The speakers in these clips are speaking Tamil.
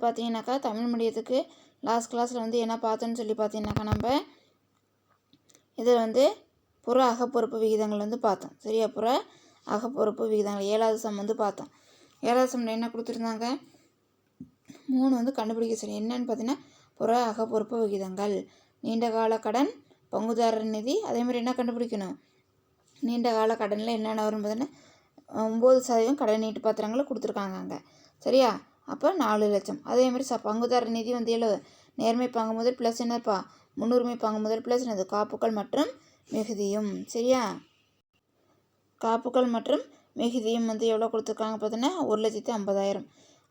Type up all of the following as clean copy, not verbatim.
பார்த்தீங்கன்னாக்கா தமிழ் மீடியத்துக்கு லாஸ்ட் கிளாஸில் வந்து என்ன பார்த்தோன்னு சொல்லி பார்த்தீங்கன்னாக்கா நம்ம இதில் வந்து புற அகப்பொறுப்பு விகிதங்கள் வந்து பார்த்தோம். சரியா? புற அகப்பொறுப்பு விகிதங்கள் 7வது சம் வந்து பார்த்தோம். 7வது சம்மில் என்ன கொடுத்துருந்தாங்க? 3 வந்து கண்டுபிடிக்க சொல்லி. என்னன்னு பார்த்தீங்கன்னா புற அகப்பொறுப்பு விகிதங்கள், நீண்ட கால கடன், பங்குதாரர் நிதி. அதேமாதிரி என்ன கண்டுபிடிக்கணும்? நீண்ட கால கடனில் என்னென்ன வரும் பார்த்தீங்கன்னா 9% கடன் நீட்டு பத்திரங்களை கொடுத்துருக்காங்க அங்கே. சரியா? அப்போ 4 லட்சம். அதேமாதிரி பங்குதாரர் நிதி வந்து எவ்வளோ? நேர்மை பங்கு முதல் ப்ளஸ் என்னப்பா? முன்னுரிமை பங்கு முதல் ப்ளஸ் என்னது? காப்புகள் மற்றும் மிகுதியும். சரியா? காப்புகள் மற்றும் மிகுதியும் வந்து எவ்வளோ கொடுத்துருக்காங்க பார்த்தீங்கன்னா 1,50,000.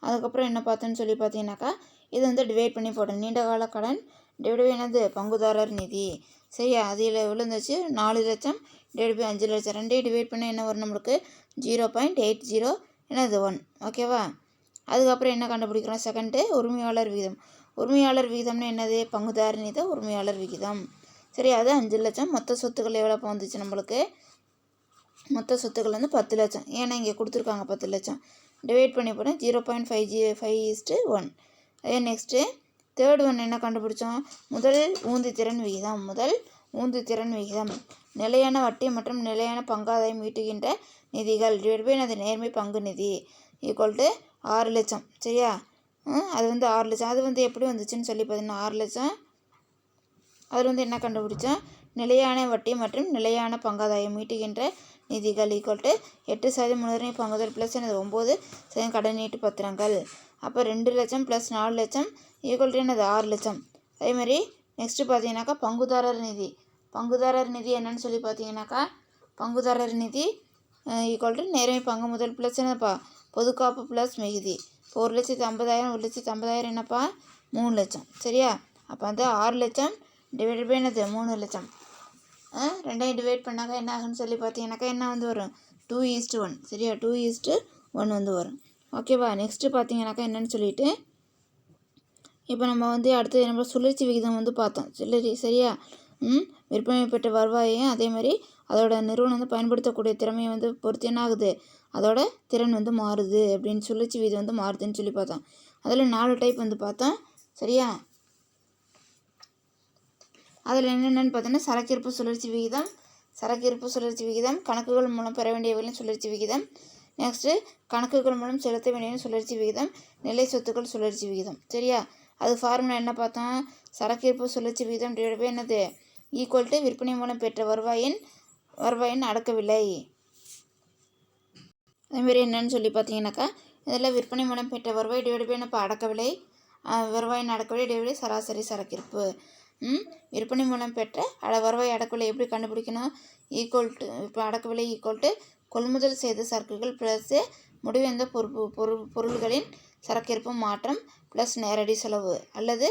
அதுக்கப்புறம் என்ன பார்த்தோன்னு சொல்லி பார்த்தீங்கன்னாக்கா இது வந்து டிவைட் பண்ணி போடணும். நீண்ட கால கடன் டிவைட் என்னது? பங்குதாரர் நிதி. சரியா? அதில் எவ்வளோ இருந்துச்சு? 4 லட்சம் டிவைட் பை 5 லட்சம். ரெண்டையும் டிவைட் பண்ண என்ன வரும் நம்மளுக்கு? 0.80 என்னது 1. ஓகேவா? அதுக்கப்புறம் என்ன கண்டுபிடிக்கிறோம்? செகண்டு உரிமையாளர் விகிதம். உரிமையாளர் விகிதம்னு என்னது? பங்குதாரர் நிதி உரிமையாளர் விகிதம். சரி, அது 5 லட்சம். மொத்த சொத்துக்கள் எவ்வளோ வந்துச்சு நம்மளுக்கு? மொத்த சொத்துக்கள் வந்து 10 லட்சம். ஏன்னா இங்கே கொடுத்துருக்காங்க 10 லட்சம். டிவைட் பண்ணி போனால் 0.5:1. அதே நெக்ஸ்ட்டு தேர்ட் ஒன் என்ன கண்டுபிடிச்சோம்? முதல் ஊந்துத்திறன் விகிதம். முதல் ஊந்துத்திறன் விகிதம் நிலையான வட்டி மற்றும் நிலையான பங்காதாயம் ஈட்டுகின்ற நிதிகள் டிவைட் பை அது நேர்மை பங்கு நிதி ஈக்குவல் டு 6 லட்சம். சரியா? அது வந்து 6 லட்சம். அது வந்து எப்படி வந்துச்சுன்னு சொல்லி பார்த்தீங்கன்னா 6 லட்சம். அதில் வந்து என்ன கண்டுபிடிச்சோம்? நிலையான வட்டி மற்றும் நிலையான பங்காதாயம் ஈட்டுகின்ற நிதிகள் ஈக்குவல் டு 8% முன்னுரிமை பங்குதல் ப்ளஸ் என்னது 9% கடன் நீட்டு பத்திரங்கள். அப்போ 2 லட்சம் ப்ளஸ் 4 லட்சம் ஈக்குவல் டு என்னது 6 லட்சம். அதேமாதிரி நெக்ஸ்ட்டு பார்த்தீங்கன்னாக்கா பங்குதாரர் நிதி. பங்குதாரர் நிதி என்னன்னு சொல்லி பார்த்தீங்கன்னாக்கா பங்குதாரர் நிதி ஈக்குவல் டு நேர்மை பங்கு முதல் ப்ளஸ் என்னப்பா? பொதுக்காப்பு ப்ளஸ் மிகுதி. இப்போ 1,50,000 1,50,000 என்னப்பா? 3 லட்சம். சரியா? அப்போ வந்து 6 லட்சம் டிவைட் பை என்னது 3 லட்சம். ரெண்டையும் டிவைட் பண்ணாக்கா என்ன ஆகுன்னு சொல்லி பார்த்தீங்கன்னாக்கா என்ன வந்து வரும்? 2:1. சரியா? 2:1 வந்து வரும். ஓகேவா? நெக்ஸ்ட்டு பார்த்தீங்கன்னாக்கா என்னன்னு சொல்லிட்டு இப்போ நம்ம வந்து அடுத்து நம்ம சுழற்சி விகிதம் வந்து பார்த்தோம். சரியா? விற்பனை பெற்ற வருவாயையும் அதே மாதிரி அதோட நிறுவனம் வந்து பயன்படுத்தக்கூடிய திறமையை வந்து பொறுத்து என்ன ஆகுது? அதோட திறன் வந்து மாறுது அப்படின்னு சுழற்சி விகிதம் வந்து மாறுதுன்னு சொல்லி பார்த்தோம். அதில் 4 டைப் வந்து பார்த்தோம். சரியா? அதில் என்னென்னு பார்த்தோன்னா சரக்கிருப்பு சுழற்சி விகிதம், சரக்கிருப்பு சுழற்சி விகிதம், கணக்குகள் மூலம் பெற வேண்டியவர்களின் சுழற்சி விகிதம், நெக்ஸ்ட்டு கணக்குகள் மூலம் செலுத்த வேண்டிய சுழற்சி விகிதம், நிலை சொத்துக்கள் சுழற்சி விகிதம். சரியா? அது ஃபார்முலா என்ன பார்த்தோம்? சரக்கிருப்பு சுழற்சி விகிதம் டிவைட் பை என்னது? ஈக்குவல் டு விற்பனை மூலம் பெற்ற வருவாயின் அடக்க விலை. அதேமாரி என்னன்னு சொல்லி பார்த்தீங்கன்னாக்கா இதில் விற்பனை மூலம் பெற்ற வருவாய் டிவைட் பை என்னப்பா? அடக்க விலை. வருவாயின் அடக்க விலை டிவைட் சராசரி சரக்கிருப்பு. விற்பனை மூலம் பெற்ற வருவாய் அடக்க விலை எப்படி கண்டுபிடிக்கணும்? ஈக்குவல் டு இப்போ அடக்க விலை ஈக்குவல் டு கொள்முதல் செய்த சரக்குகள் ப்ளஸ் முடிவெந்த பொருள்களின் சரக்கிருப்பு மாற்றம் ப்ளஸ் நேரடி செலவு. அல்லது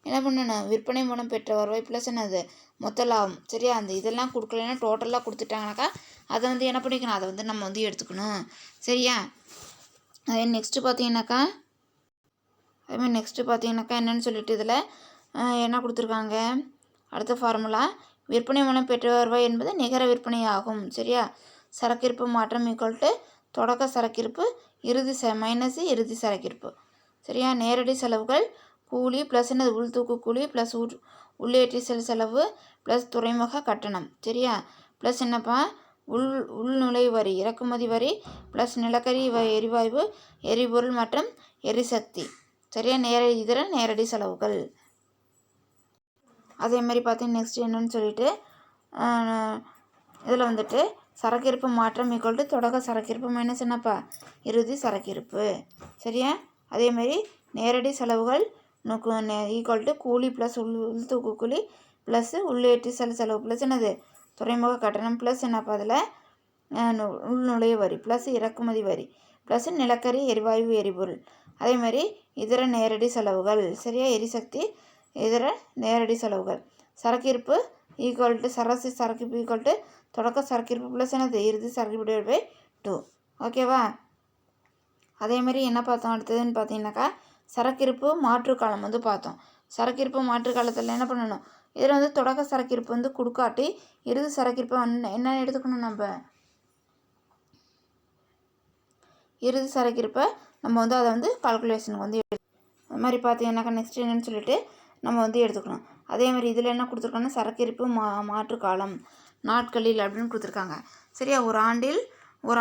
என்ன பண்ணணும்? விற்பனை மூலம் பெற்ற வருவாய் ப்ளஸ் என்னது? மொத்த லாபம். சரியா? அந்த இதெல்லாம் கொடுக்கலன்னா டோட்டலாக கொடுத்துட்டாங்கனாக்கா அதை வந்து என்ன பண்ணிக்கணும்? அதை வந்து நம்ம வந்து எடுத்துக்கணும். சரியா? அதே நெக்ஸ்ட்டு பார்த்தீங்கன்னாக்கா என்னன்னு சொல்லிட்டு இதில் என்ன கொடுத்துருக்காங்க? அடுத்த ஃபார்முலா விற்பனை மூலம் பெற்ற வருவாய் என்பது நிகர விற்பனை ஆகும். சரியா? சரக்கிருப்பு மாற்றம் ஈக்குவல் டு தொடக்க சரக்கிருப்பு மைனஸ் இறுதி சரக்கிருப்பு. சரியா? நேரடி செலவுகள் கூலி ப்ளஸ் என்னது? உள்தூக்கு கூலி ப்ளஸ் உள்ளேற்றி செலவு ப்ளஸ் துறைமுக கட்டணம். சரியா? ப்ளஸ் என்னப்பா? உள்நுழை வரி, இறக்குமதி வரி ப்ளஸ் நிலக்கரி எரிவாயு, எரிபொருள் மற்றும் எரிசக்தி. சரியா? இதர நேரடி செலவுகள். அதே மாதிரி பார்த்தீங்கன்னா நெக்ஸ்ட் என்னன்னு சொல்லிட்டு இதில் வந்துட்டு சரக்கிருப்பு மாற்றம் ஈக்குவல் டு தொடக்க சரக்கிருப்பு மைனஸ் என்னப்பா? இறுதி சரக்கிருப்பு. சரியா? அதேமாரி நேரடி செலவுகள் ஈக்குவல் டு கூலி ப்ளஸ் உள்தூக்கு கூலி ப்ளஸ் உள்ளேற்றி செலவு ப்ளஸ் என்னது? துறைமுக கட்டணம் ப்ளஸ் என்னப்பா? அதில் உள்நுழைவு வரி ப்ளஸ் இறக்குமதி வரி ப்ளஸ் நிலக்கரி எரிவாயு எரிபொருள். அதேமாதிரி இதர நேரடி செலவுகள். சரியா? எரிசக்தி இதர நேரடி செலவுகள். சரக்கிருப்பு ஈக்குவல் டு சராசரி சரக்கிருப்பு ஈக்குவல் டு தொடக்க சரக்கிருப்பு ப்ளஸ் என்னது? இறுதி சரக்கிருப்பு டிவைட் பை 2. ஓகேவா? அதேமாதிரி என்ன பார்த்தோம் அடுத்ததுன்னு பார்த்தீங்கன்னாக்கா சரக்கிருப்பு மாற்றுக்காலம் வந்து பார்த்தோம். சரக்கிருப்பு மாற்றுக்காலத்தில் என்ன பண்ணணும்? இதில் வந்து தொடக்க சரக்கிருப்பு வந்து கொடுக்காட்டி இறுதி சரக்கிருப்பை என்ன எடுத்துக்கணும்? நம்ம இறுதி சரக்கிருப்பை நம்ம வந்து அதை வந்து கால்குலேஷனுக்கு வந்து அது மாதிரி பார்த்தீங்கன்னாக்கா நெக்ஸ்ட் என்னன்னு சொல்லிட்டு நம்ம வந்து எடுத்துக்கணும். அதே மாதிரி இதில் என்ன கொடுத்துருக்காங்கன்னா சரக்கிருப்பு மாற்று காலம் நாட்களில் அப்படின்னு கொடுத்துருக்காங்க. சரியா, ஒரு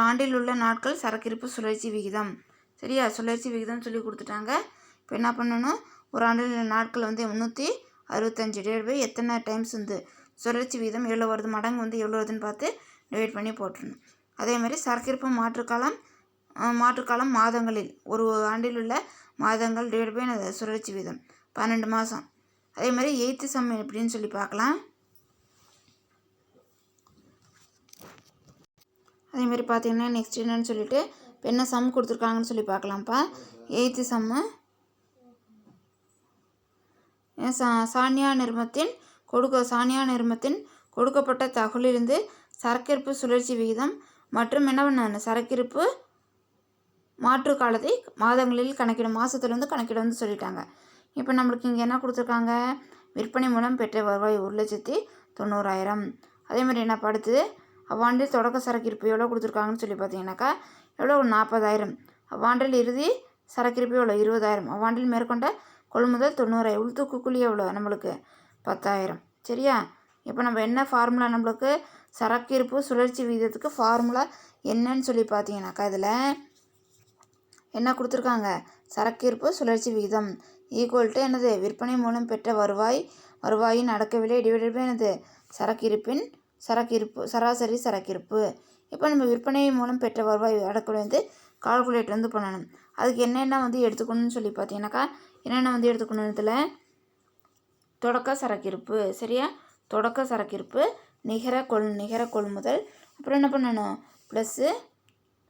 ஆண்டில் உள்ள நாட்கள் சரக்கிருப்பு சுழற்சி விகிதம். சரியா, சுழற்சி விகிதம் சொல்லி கொடுத்துட்டாங்க. இப்போ என்ன பண்ணணும், ஒரு ஆண்டில் உள்ள நாட்கள் வந்து 365 எத்தனை டைம்ஸ் வந்து சுழற்சி விகிதம் எவ்வளோ வருது, மடங்கு வந்து எவ்வளோ வருதுன்னு பார்த்து டிவைட் பண்ணி போட்டுடணும். அதே மாதிரி சரக்கிருப்பு மாற்றுக்காலம் மாதங்களில் ஒரு ஆண்டில் உள்ள மாதங்கள் டிவைட் பை சுழற்சி வீதம் 12 மாதம். அதே மாதிரி 8th சம் எப்படின்னு சொல்லி பார்க்கலாம். அதே மாதிரி பார்த்தீங்கன்னா நெக்ஸ்ட் என்னன்னு சொல்லிட்டு இப்போ என்ன சம் கொடுத்துருக்காங்கன்னு சொல்லி பார்க்கலாம்ப்பா. 8th சம்மு சானியா நிறுமத்தின் கொடுக்கப்பட்ட தகவலிலிருந்து சரக்கிருப்பு சுழற்சி விகிதம் மற்றும் என்ன பண்ண சரக்கிருப்பு மாற்று காலத்தை மாதங்களில் கணக்கிடும், மாதத்துல வந்து கணக்கிட சொல்லிட்டாங்க. இப்போ நம்மளுக்கு இங்கே என்ன கொடுத்துருக்காங்க, விற்பனை மூலம் பெற்ற வருவாய் 1,90,000. அதே மாதிரி என்ன படுத்து அவ்வாண்டில் தொடக்க சரக்கிருப்பு எவ்வளோ கொடுத்துருக்காங்கன்னு சொல்லி பார்த்தீங்கன்னாக்கா எவ்வளோ 40,000. அவ்வாண்டில் இறுதி சரக்கிருப்பு எவ்வளோ 20,000. அவ்வாண்டில் மேற்கொண்ட கொள்முதல் 90,000. உள்தூக்கு கூலி எவ்வளோ நம்மளுக்கு 10,000. சரியா, இப்போ நம்ம என்ன ஃபார்முலா, நம்மளுக்கு சரக்கிருப்பு சுழற்சி விகிதத்துக்கு ஃபார்முலா என்னன்னு சொல்லி பார்த்தீங்கன்னாக்கா இதில் என்ன கொடுத்துருக்காங்க, சரக்கிருப்பு சுழற்சி விகிதம் ஈக்குவல் டு என்னது விற்பனை மூலம் பெற்ற வருவாயின் அடக்க விலை டிவைடட் பை என்னது சராசரி சரக்கிருப்பு. இப்போ நம்ம விற்பனை மூலம் பெற்ற வருவாய் அடக்க விலை வந்து கால்குலேட் வந்து பண்ணணும். அதுக்கு என்னென்ன வந்து எடுத்துக்கணும்னு சொல்லி பார்த்தீங்கன்னாக்கா என்னென்ன வந்து எடுத்துக்கணும், இதில் தொடக்க சரக்கிருப்பு. சரியா, தொடக்க சரக்கிருப்பு, நிகர கொள்முதல், அப்புறம் என்ன பண்ணணும் ப்ளஸ்ஸு,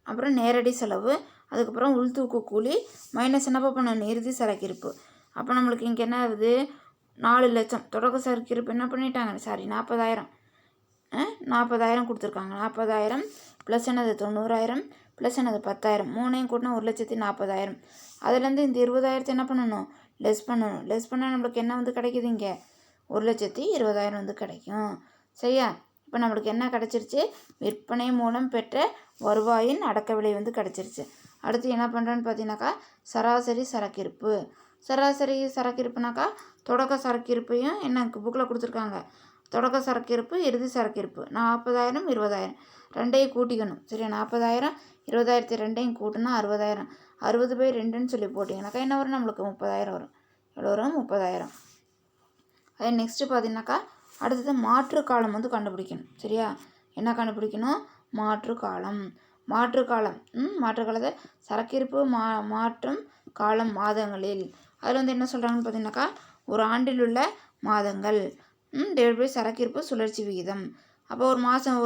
அப்புறம் நேரடி செலவு, அதுக்கப்புறம் உள்தூக்கு கூலி மைனஸ் என்னப்பா பண்ணணும் இறுதி சரக்கிருப்பு. அப்போ நம்மளுக்கு இங்கே என்ன ஆகுது, 4 லட்சம். தொடக்க சரக்கிருப்பு என்ன பண்ணிட்டாங்க, 40,000 கொடுத்துருக்காங்க. 40,000 ப்ளஸ் என்னது 90,000 ப்ளஸ் என்னது 10,000, மூணையும் கூட்டினா 1,40,000. அதுலேருந்து இந்த 20,000 என்ன பண்ணணும், லெஸ் பண்ணால் நம்மளுக்கு என்ன வந்து கிடைக்குது, இங்கே 1,20,000 வந்து கிடைக்கும். சரியா, இப்போ நம்மளுக்கு என்ன கிடச்சிருச்சு, விற்பனை மூலம் பெற்ற வருவாயின் அடக்க விலை வந்து கிடச்சிருச்சு. அடுத்து என்ன பண்ணுறோன்னு பார்த்தீங்கன்னாக்கா சராசரி சரக்கிருப்புனாக்கா தொடக்க சரக்கிருப்பையும் என்ன புக்கில் கொடுத்துருக்காங்க, தொடக்க சரக்கிருப்பு இறுதி சரக்கிருப்பு 40,000 20,000 ரெண்டையும் கூட்டிக்கணும். சரியா, 40,000 20,000 ரெண்டையும் கூட்டினா 60,000. 60/2ன்னு சொல்லி போட்டிங்கனாக்கா என்ன வரும், நம்மளுக்கு 30,000 வரும். எவ்வளோ வரும், 30,000. அதே நெக்ஸ்ட்டு பார்த்தீங்கன்னாக்கா அடுத்தது மாற்று காலம் வந்து கண்டுபிடிக்கணும். சரியா, என்ன கண்டுபிடிக்கணும், மாற்று காலத்தை சரக்கிருப்பு மாற்றும் காலம் மாதங்களில். அதில் வந்து என்ன சொல்கிறாங்கன்னு பார்த்தீங்கன்னாக்கா ஒரு ஆண்டில் உள்ள மாதங்கள் டிவைட் பை சரக்கிருப்பு சுழற்சி விகிதம். அப்போ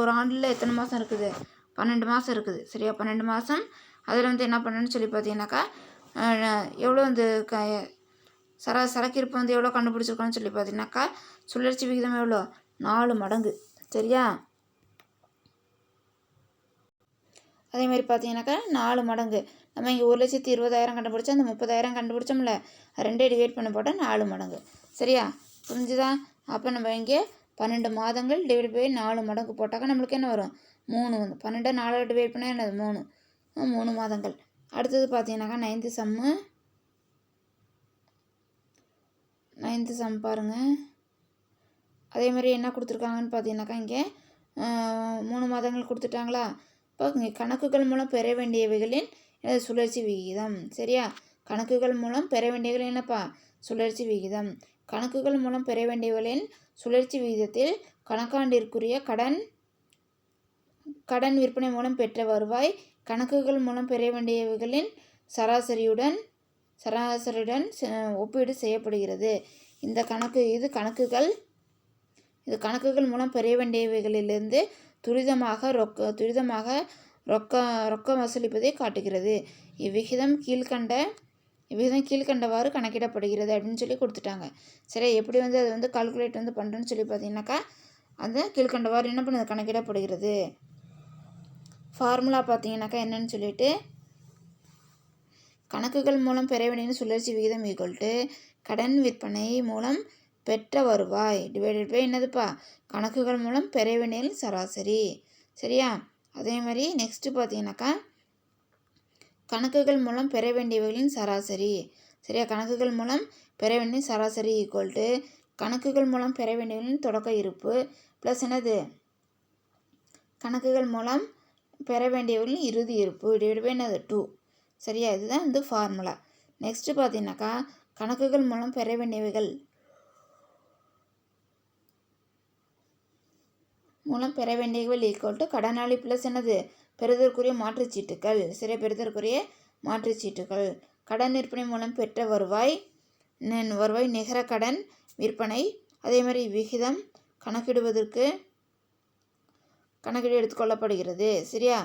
ஒரு ஆண்டில் எத்தனை மாதம் இருக்குது, 12 மாதம் இருக்குது. சரியா, 12 மாதம். அதில் வந்து என்ன பண்ணணும்னு சொல்லி பார்த்தீங்கன்னாக்கா எவ்வளோ வந்து சரக்கிருப்பு வந்து எவ்வளோ கண்டுபிடிச்சிருக்கோன்னு சொல்லி பார்த்தீங்கன்னாக்கா சுழற்சி விகிதம் எவ்வளோ 4 மடங்கு. சரியா, அதே மாதிரி பார்த்தீங்கன்னாக்கா 4 மடங்கு. நம்ம இங்கே 1,20,000 கண்டுபிடிச்சா அந்த 30,000 கண்டுபிடிச்சோம்ல, ரெண்டே டிவைட் பண்ண போட்டால் 4 மடங்கு. சரியா, புரிஞ்சுதா? அப்போ நம்ம இங்கே 12 மாதங்கள் டிவைட் பை 4 மடங்கு போட்டாக்கா நம்மளுக்கு என்ன வரும், 3 வந்து 12 4 டிவைட் பண்ணால் என்னது 3 மாதங்கள். அடுத்தது பார்த்தீங்கன்னாக்கா 9th சம் பாருங்கள். அதே மாதிரி என்ன கொடுத்துருக்காங்கன்னு பார்த்தீங்கன்னாக்கா இங்கே 3 மாதங்கள் கொடுத்துட்டாங்களா. இப்போ இங்கே கணக்குகள் மூலம் பெற வேண்டியவைகளின் சுழற்சி விகிதம். சரியா, கணக்குகள் மூலம் பெற வேண்டியவைகள் என்னப்பா, சுழற்சி விகிதம். கணக்குகள் மூலம் பெற வேண்டியவைகளின் சுழற்சி விகிதத்தில் கணக்காண்டிற்குரிய கடன் விற்பனை மூலம் பெற்ற வருவாய் கணக்குகள் மூலம் பெற வேண்டியவைகளின் சராசரியுடன் ஒப்பீடு செய்யப்படுகிறது. இது கணக்குகள் மூலம் பெற வேண்டியவைகளிலிருந்து துரிதமாக ரொக்க வசூலிப்பதை காட்டுகிறது. இவ்விகிதம் கீழ்கண்டவாறு கணக்கிடப்படுகிறது அப்படின்னு சொல்லி கொடுத்துட்டாங்க. சரி, எப்படி வந்து அது வந்து கால்குலேட் வந்து பண்ணுறேன்னு சொல்லி பார்த்தீங்கன்னாக்கா அந்த கீழ்கண்டவாறு என்ன பண்ணுது, கணக்கிடப்படுகிறது. ஃபார்முலா பார்த்தீங்கன்னாக்கா என்னன்னு சொல்லிட்டு கணக்குகள் மூலம் பெற வேண்டிய சுழற்சி விகிதம் ஈக்குவல் டு கடன் விற்பனை மூலம் பெற்ற வருவாய் டிவைடட் பை என்னதுப்பா, கணக்குகள் மூலம் பெற வேண்டிய சராசரி. சரியா, அதே மாதிரி நெக்ஸ்ட்டு பார்த்தீங்கன்னாக்கா கணக்குகள் மூலம் பெற வேண்டியவைகளின் சராசரி. சரியா? கணக்குகள் மூலம் பெற வேண்டிய சராசரி ஈக்குவல் டு கணக்குகள் மூலம் பெற வேண்டியவர்களின் தொடக்க இருப்பு ப்ளஸ் என்னது கணக்குகள் மூலம் பெற வேண்டியவர்களின் இறுதி இருப்பு டிவைட் என்னது 2. சரியா? இதுதான் வந்து ஃபார்முலா. நெக்ஸ்ட்டு பார்த்தீங்கன்னாக்கா கணக்குகள் மூலம் பெற வேண்டியவைகள் ஈக்குவல் டு கடனாளி ப்ளஸ் என்னது பெறுதற்குரிய மாற்றுச்சீட்டுகள். சரியா? பெறுதற்குரிய மாற்றுச்சீட்டுகள். கடன் விற்பனை மூலம் பெற்ற வருவாய் நிகர கடன் விற்பனை. அதே மாதிரி விகிதம் கணக்கிடு எடுத்துக்கொள்ளப்படுகிறது. சரியா?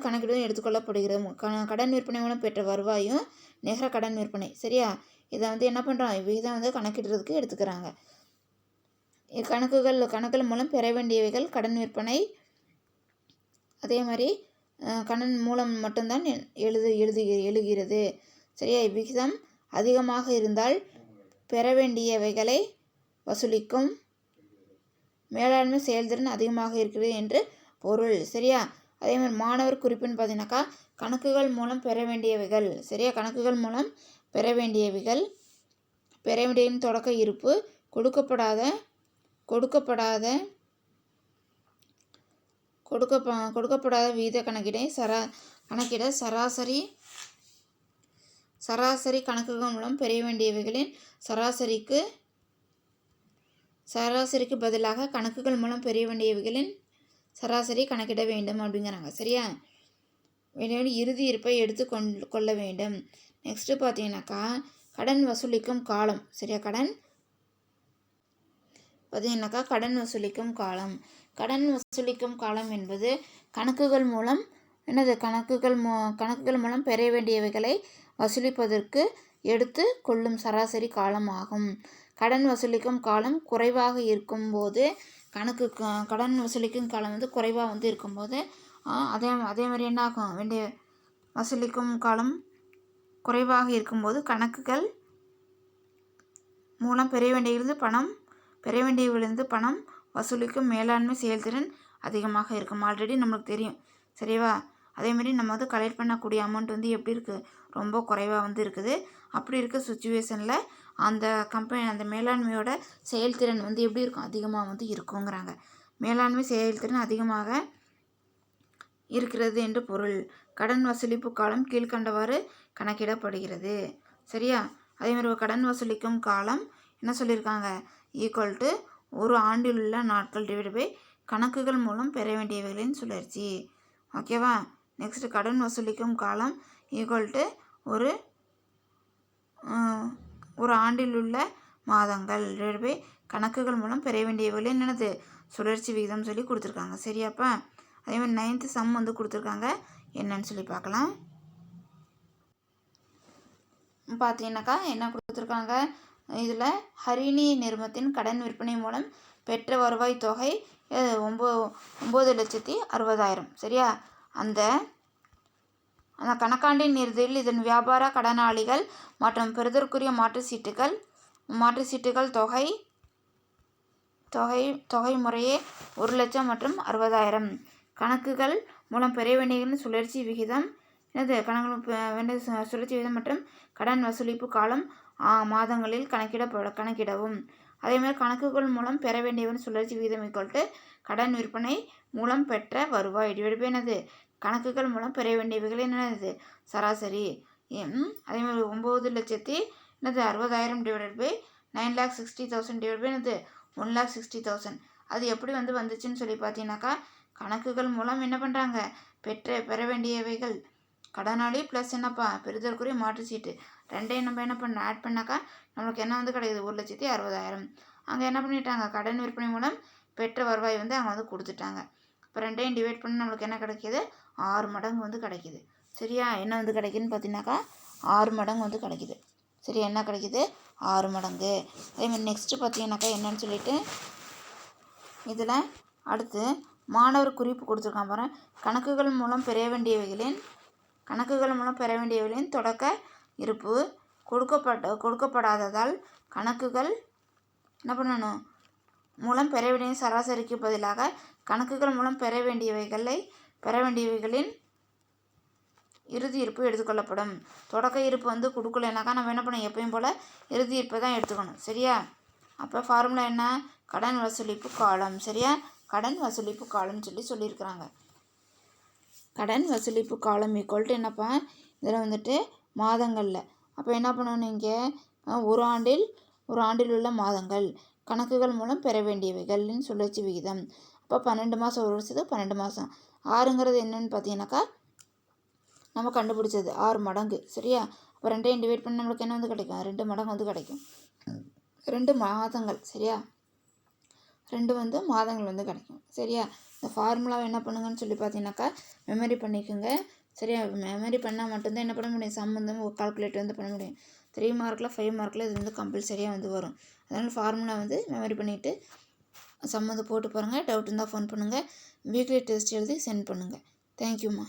கணக்கிடுவதும் எடுத்துக்கொள்ளப்படுகிறது. கடன் விற்பனை மூலம் பெற்ற வருவாயும் நிகர கடன் விற்பனை. சரியா? இதை வந்து என்ன பண்ணுறோம், விகிதம் வந்து கணக்கிடுறதுக்கு எடுத்துக்கிறாங்க. கணக்குகள் மூலம் பெற வேண்டியவைகள் கடன் விற்பனை. அதே மாதிரி கடன் மூலம் மட்டும்தான் எழுகிறது. சரியா? விகிதம் அதிகமாக இருந்தால் பெற வேண்டியவைகளை வசூலிக்கும் மேலாண்மை செயல்திறன் அதிகமாக இருக்கிறது என்று பொருள். சரியா? அதே மாதிரி மாணவர் குறிப்புன்னு பார்த்தீங்கன்னாக்கா கணக்குகள் மூலம் பெற வேண்டியவைகள். சரியா? கணக்குகள் மூலம் பெற வேண்டியவைகள் தொடக்க இருப்பு கொடுக்கப்படாத விகித கணக்கிட சராசரி கணக்குகள் மூலம் பெற வேண்டியவைகளின் சராசரிக்கு பதிலாக கணக்குகள் மூலம் பெற வேண்டியவைகளின் சராசரி கணக்கிட வேண்டும் அப்படிங்கிறாங்க. சரியா? இறுதி இருப்பை எடுத்து கொள்ள வேண்டும். நெக்ஸ்ட்டு பார்த்தீங்கன்னாக்கா கடன் வசூலிக்கும் காலம். சரியா? கடன் வசூலிக்கும் காலம். கடன் வசூலிக்கும் காலம் என்பது கணக்குகள் மூலம் பெற வேண்டியவைகளை வசூலிப்பதற்கு எடுத்து கொள்ளும் சராசரி காலம் ஆகும். கடன் வசூலிக்கும் காலம் குறைவாக இருக்கும்போது கடன் வசூலிக்கும் காலம் வந்து குறைவாக வந்து இருக்கும்போது அதே மாதிரி என்ன ஆகும், வசூலிக்கும் காலம் குறைவாக இருக்கும்போது கணக்குகள் மூலம் பெற வேண்டியவிலிருந்து பணம் வசூலிக்கும் மேலாண்மை செயல்திறன் அதிகமாக இருக்கும். ஆல்ரெடி நம்மளுக்கு தெரியும். சரிவா? அதேமாரி நம்ம வந்து கலெக்ட் பண்ணக்கூடிய அமௌண்ட் வந்து எப்படி இருக்குது, ரொம்ப குறைவாக வந்து இருக்குது. அப்படி இருக்க சுச்சுவேஷனில் அந்த மேலாண்மையோட செயல்திறன் வந்து எப்படி இருக்கும், அதிகமாக வந்து இருக்குங்கிறாங்க. மேலாண்மை செயல்திறன் அதிகமாக இருக்கிறது என்று பொருள். கடன் வசூலிப்பு காலம் கீழ்கண்டவாறு கணக்கிடப்படுகிறது. சரியா? அதேமாதிரி கடன் வசூலிக்கும் காலம் என்ன சொல்லியிருக்காங்க, ஈக்குவல் டு ஒரு ஆண்டில் உள்ள நாட்கள் டிவைட் பை கணக்குகள் மூலம் பெற வேண்டியவைகளின் சுழற்சி. ஓகேவா? நெக்ஸ்ட்டு கடன் வசூலிக்கும் காலம் ஈக்குவல் டு ஒரு ஆண்டில் உள்ள மாதங்கள் டிவைட் பை கணக்குகள் மூலம் பெற வேண்டியவைகளின் என்னது சுழற்சி விகிதம் சொல்லி கொடுத்துருக்காங்க. சரியாப்பா? அதேமாதிரி 9th சம் வந்து கொடுத்துருக்காங்க, என்னன்னு சொல்லி பார்க்கலாம். பார்த்தீங்கன்னாக்கா என்ன கொடுத்துருக்காங்க, இதில் ஹரிணி நிறுவனத்தின் கடன் விற்பனை மூலம் பெற்ற வருவாய் தொகை 9,60,000. சரியா? அந்த கணக்காண்டின் இறுதியில் இதன் வியாபார கடனாளிகள் மற்றும் பெறுதற்குரிய மாற்றுச்சீட்டுகள் தொகை முறையே 1,00,000 மற்றும் 60,000. கணக்குகள் மூலம் பெற வேண்டியவர்களின் சுழற்சி விகிதம் சுழற்சி விகிதம் மற்றும் கடன் வசூலிப்பு காலம் மாதங்களில் கணக்கிடவும். அதேமாதிரி கணக்குகள் மூலம் பெற வேண்டியவரின் சுழற்சி விகிதம் ஈக்குவல் டு கடன் விற்பனை மூலம் பெற்ற வருவாய் டிவைட் பை என்னது கணக்குகள் மூலம் பெற வேண்டியவைகளின் என்னது சராசரி. அதேமாதிரி 9,60,000 டிவைட் பை 9,60,000 டிவைட் பை என்னது 1,60,000. அது எப்படி வந்து வந்துச்சுன்னு சொல்லி பார்த்தீங்கன்னாக்கா கணக்குகள் மூலம் என்ன பண்ணுறாங்க, பெற வேண்டியவைகள் கடனாளி ப்ளஸ் என்னப்பா பெறுதற்குரிய மாற்றுச்சீட்டு ரெண்டையும் நம்ம என்ன பண்ண ஆட் பண்ணாக்கா நம்மளுக்கு என்ன வந்து கிடைக்குது 1,60,000. அங்கே என்ன பண்ணிட்டாங்க, கடன் விற்பனை மூலம் பெற்ற வருவாய் வந்து அங்கே வந்து கொடுத்துட்டாங்க. இப்போ ரெண்டையும் டிவைட் பண்ணி நம்மளுக்கு என்ன கிடைக்கிது, 6 மடங்கு வந்து கிடைக்கிது. சரியா? என்ன வந்து கிடைக்குதுன்னு பார்த்தீங்கன்னாக்கா 6 மடங்கு வந்து கிடைக்கிது. சரி, என்ன கிடைக்கிது, 6 மடங்கு. அதேமாதிரி நெக்ஸ்ட்டு பார்த்தீங்கன்னாக்கா என்னன்னு சொல்லிட்டு இதில் அடுத்து மாணவர் குறிப்பு கொடுத்துருக்கான் பாரு. கணக்குகள் மூலம் பெற வேண்டியவைகளின் தொடக்க இருப்பு கொடுக்கப்படாததால் கணக்குகள் என்ன பண்ணணும், மூலம் பெற வேண்டிய சராசரிக்கு பதிலாக கணக்குகள் மூலம் பெற வேண்டியவைகளின் இறுதி இருப்பு எடுத்துக்கொள்ளப்படும். தொடக்க இருப்பு வந்து கொடுக்கலனாக்கா நம்ம என்ன பண்ணணும், எப்பயும் போல் இறுதி இருப்பை தான் எடுத்துக்கணும். சரியா? அப்போ ஃபார்முலா என்ன, கடன் வசூலிப்பு காலம். சரியா? கடன் வசூலிப்பு காலம்னு சொல்லியிருக்கிறாங்க. கடன் வசூலிப்பு காலம் ஈக்குவல் டு என்னப்பா, இதில் வந்துட்டு மாதங்களில். அப்போ என்ன பண்ணணும், இங்கே ஒரு ஆண்டில் உள்ள மாதங்கள் கணக்குகள் மூலம் பெற வேண்டியவைகள்னு சுழற்சி விகிதம். அப்போ 12 மாதம், ஒரு வருஷத்துக்கு 12 மாதம். 6ங்கிறது என்னன்னு பார்த்தீங்கன்னாக்கா நம்ம கண்டுபிடிச்சது 6 மடங்கு. சரியா? அப்போ 2ஐயும் டிவைட் பண்ணி நம்மளுக்கு என்ன வந்து கிடைக்கும், 2 மடங்கு வந்து கிடைக்கும். 2 மாதங்கள். சரியா? 2 வந்து மாதங்கள் வந்து கிடைக்கும். சரியா? இந்த ஃபார்முலாவை என்ன பண்ணுங்கன்னு சொல்லி பார்த்தீங்கன்னாக்கா மெமரி பண்ணிக்கோங்க. சரியா? மெமரி பண்ணால் மட்டும்தான் என்ன பண்ண முடியும், சம் வந்து கால்குலேட் வந்து பண்ண முடியும். 3 மார்க்கில் 5 மார்க்கில் இது வந்து கம்பல்சரியாக வந்து வரும். அதனால் ஃபார்முலா வந்து மெமரி பண்ணிவிட்டு சம் வந்து போட்டு பாருங்கள். டவுட் இருந்தால் ஃபோன் பண்ணுங்கள். வீக்லி டெஸ்ட் எழுதி சென்ட் பண்ணுங்கள். தேங்க்யூம்மா.